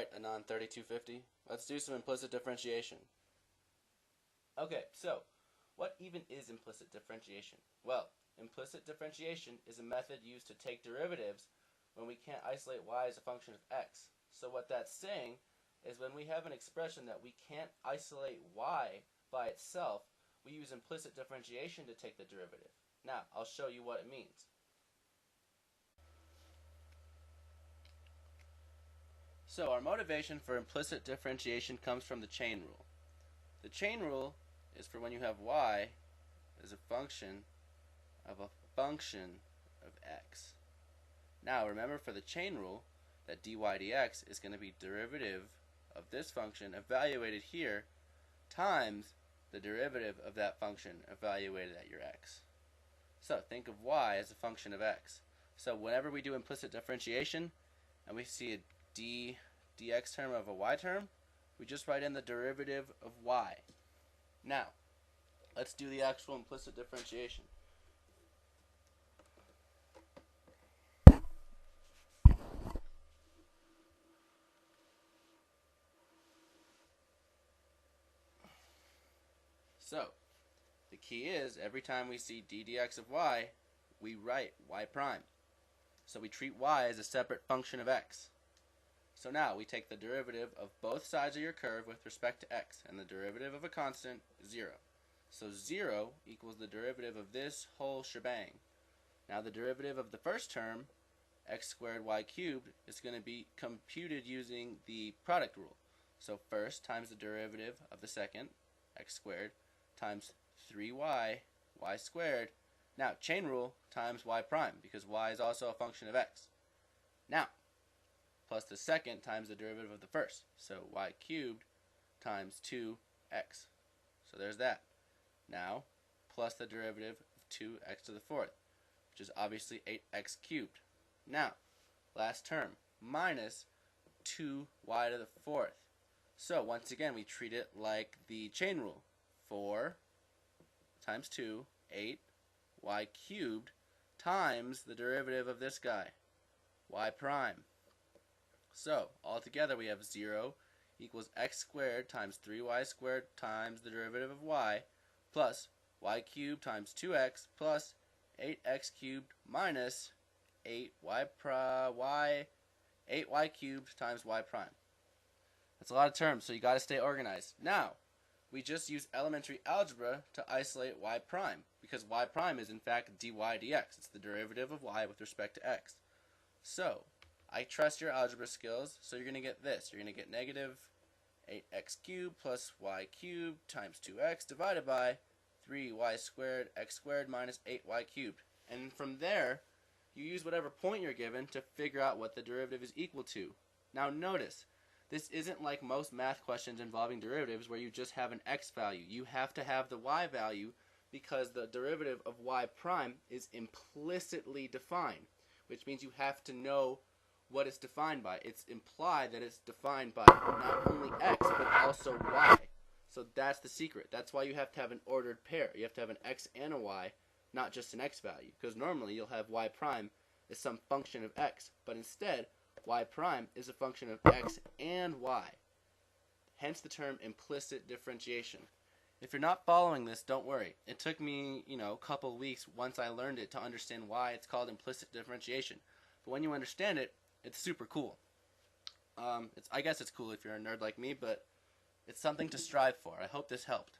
Alright, Anon 3250. Let's do some implicit differentiation. Okay, so what even is implicit differentiation? Well, implicit differentiation is a method used to take derivatives when we can't isolate y as a function of x. So what that's saying is when we have an expression that we can't isolate y by itself, we use implicit differentiation to take the derivative. Now, I'll show you what it means. So our motivation for implicit differentiation comes from the chain rule. The chain rule is for when you have y as a function of x. Now remember, for the chain rule, that dy dx is going to be derivative of this function evaluated here times the derivative of that function evaluated at your x. So think of y as a function of x. So whenever we do implicit differentiation and we see a dx term of a y term, we just write in the derivative of y. Now, let's do the actual implicit differentiation. So, the key is every time we see d dx of y, we write y prime. So we treat y as a separate function of x. So now we take the derivative of both sides of your curve with respect to x, and the derivative of a constant is 0. So 0 equals the derivative of this whole shebang. Now the derivative of the first term, x squared y cubed, is going to be computed using the product rule. So first times the derivative of the second, x squared, times 3y, y squared. Now chain rule times y prime, because y is also a function of x. Now, plus the second times the derivative of the first. So y cubed times 2x. So there's that. Now, plus the derivative of 2x to the fourth, which is obviously 8x cubed. Now, last term, minus 2y to the fourth. So once again, we treat it like the chain rule. 4 times 2, 8, y cubed, times the derivative of this guy, y prime. So, altogether we have 0 equals x squared times 3y squared times the derivative of y, plus y cubed times 2x plus 8x cubed minus 8y cubed times y prime. That's a lot of terms, so you got to stay organized. Now, we just use elementary algebra to isolate y prime, because y prime is in fact dy dx. It's the derivative of y with respect to x. So, I trust your algebra skills, so you're going to get this. You're going to get negative 8x cubed plus y cubed times 2x divided by 3y squared x squared minus 8y cubed. And from there, you use whatever point you're given to figure out what the derivative is equal to. Now notice, this isn't like most math questions involving derivatives where you just have an x value. You have to have the y value because the derivative of y prime is implicitly defined, which means you have to know what it's defined by. It's implied that it's defined by not only x, but also y. So that's the secret. That's why you have to have an ordered pair. You have to have an x and a y, not just an x value. Because normally you'll have y prime as some function of x, but instead y prime is a function of x and y. Hence the term implicit differentiation. If you're not following this, don't worry. It took me, a couple weeks once I learned it to understand why it's called implicit differentiation. But when you understand it, it's super cool. I guess it's cool if you're a nerd like me, but it's something to strive for. I hope this helped.